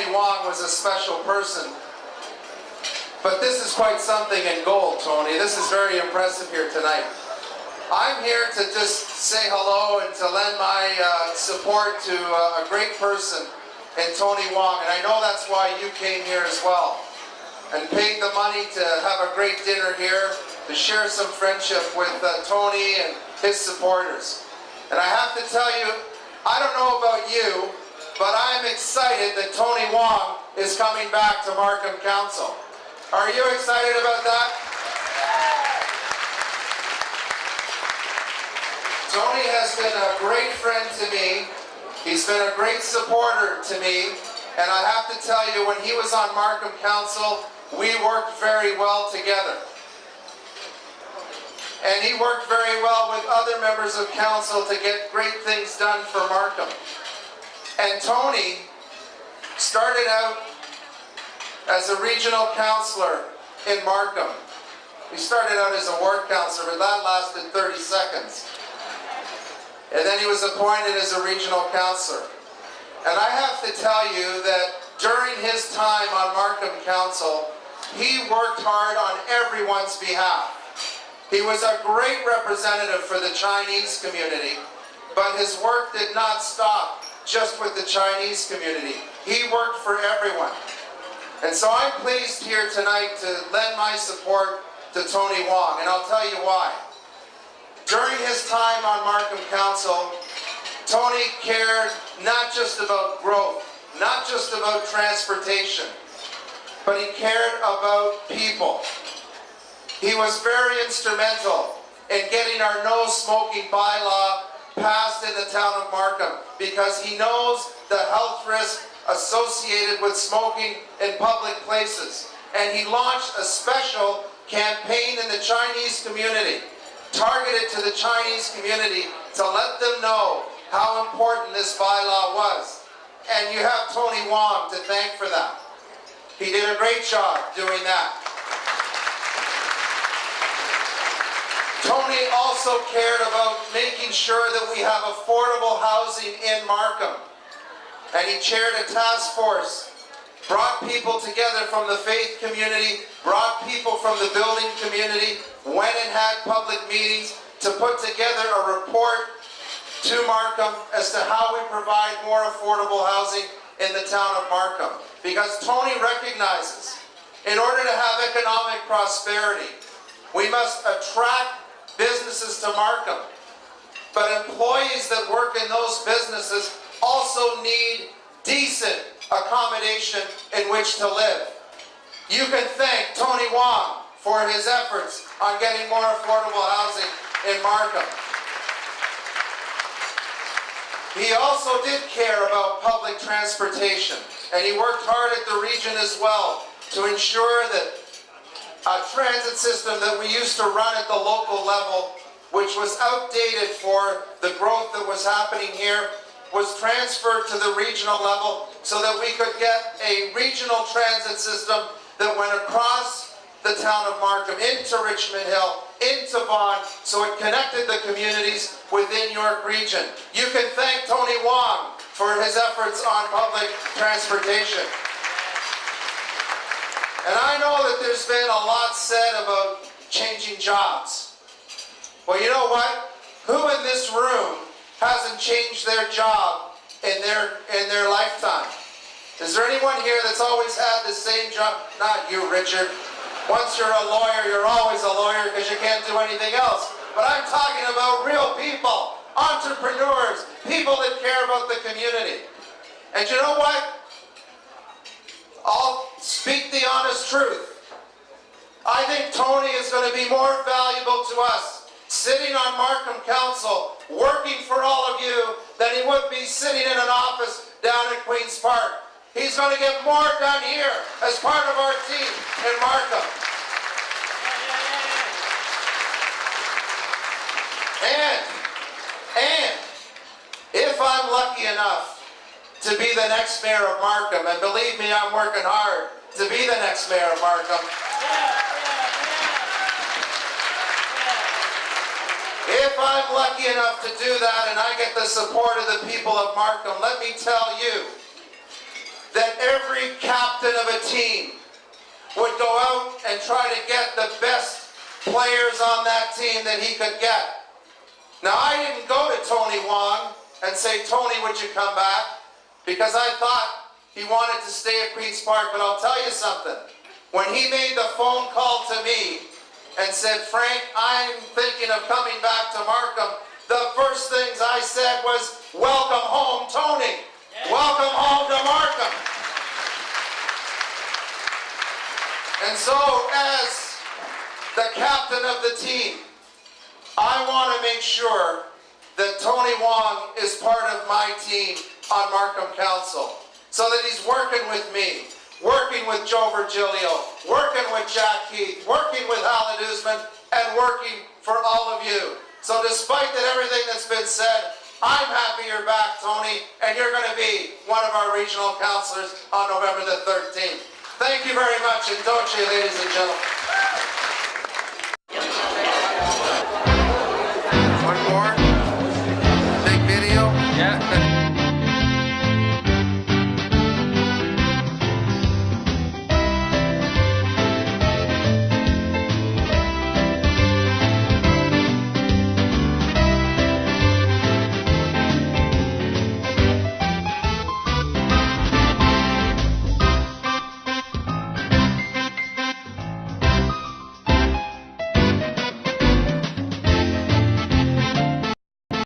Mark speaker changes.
Speaker 1: Tony Wong was a special person. But this is quite something in gold, Tony. This is very impressive here tonight. I'm here to just say hello and to lend my support to a great person in Tony Wong. And I know that's why you came here as well and paid the money to have a great dinner here, to share some friendship with Tony and his supporters. And I have to tell you, I don't know about you, but I'm excited that Tony Wong is coming back to Markham Council. Are you excited about that? Tony has been a great friend to me. He's been a great supporter to me. And I have to tell you, when he was on Markham Council, we worked very well together. And he worked very well with other members of council to get great things done for Markham. And Tony started out as a regional councillor in Markham. He started out as a ward councillor, but that lasted 30 seconds. And then he was appointed as a regional councillor. And I have to tell you that during his time on Markham Council, he worked hard on everyone's behalf. He was a great representative for the Chinese community, but his work did not stop just with the Chinese community. He worked for everyone. And so I'm pleased here tonight to lend my support to Tony Wong, and I'll tell you why. During his time on Markham Council, Tony cared not just about growth, not just about transportation, but he cared about people. He was very instrumental in getting our no smoking bylaw passed in the town of Markham, because he knows the health risk associated with smoking in public places. And he launched a special campaign in the Chinese community, targeted to the Chinese community, to let them know how important this bylaw was. And you have Tony Wong to thank for that. He did a great job doing that. Tony also cared about making sure that we have affordable housing in Markham. And he chaired a task force, brought people together from the faith community, brought people from the building community, went and had public meetings to put together a report to Markham as to how we provide more affordable housing in the town of Markham. Because Tony recognizes, in order to have economic prosperity, we must attract businesses to Markham. But employees that work in those businesses also need decent accommodation in which to live. You can thank Tony Wong for his efforts on getting more affordable housing in Markham. He also did care about public transportation, and he worked hard at the region as well to ensure that a transit system that we used to run at the local level, which was outdated for the growth that was happening here, was transferred to the regional level so that we could get a regional transit system that went across the town of Markham, into Richmond Hill, into Vaughan, so it connected the communities within York Region. You can thank Tony Wong for his efforts on public transportation. And I know that there's been a lot said about changing jobs. Well, you know what? Who in this room hasn't changed their job in their lifetime? Is there anyone here that's always had the same job? Not you, Richard. Once you're a lawyer, you're always a lawyer because you can't do anything else. But I'm talking about real people, entrepreneurs, people that care about the community. And you know what? I'll speak the honest truth. I think Tony is going to be more valuable to us sitting on Markham Council, working for all of you, than he would be sitting in an office down at Queen's Park. He's going to get more done here as part of our team in Markham. And if I'm lucky enough to be the next mayor of Markham, and believe me, I'm working hard to be the next mayor of Markham. If I'm lucky enough to do that and I get the support of the people of Markham, let me tell you that every captain of a team would go out and try to get the best players on that team that he could get. Now, I didn't go to Tony Wong and say, Tony, would you come back? Because I thought he wanted to stay at Queen's Park, but I'll tell you something. When he made the phone call to me and said, Frank, I'm thinking of coming back to Markham, the first things I said was, welcome home, Tony. Welcome home to Markham. And so, as the captain of the team, I want to make sure that Tony Wong is part of my team on Markham Council, so that he's working with me, working with Joe Virgilio, working with Jack Keith, working with Alan Usman, and working for all of you. So despite that everything that's been said, I'm happy you're back, Tony, and you're going to be one of our regional councillors on November the 13th. Thank you very much, and Doce, ladies and gentlemen.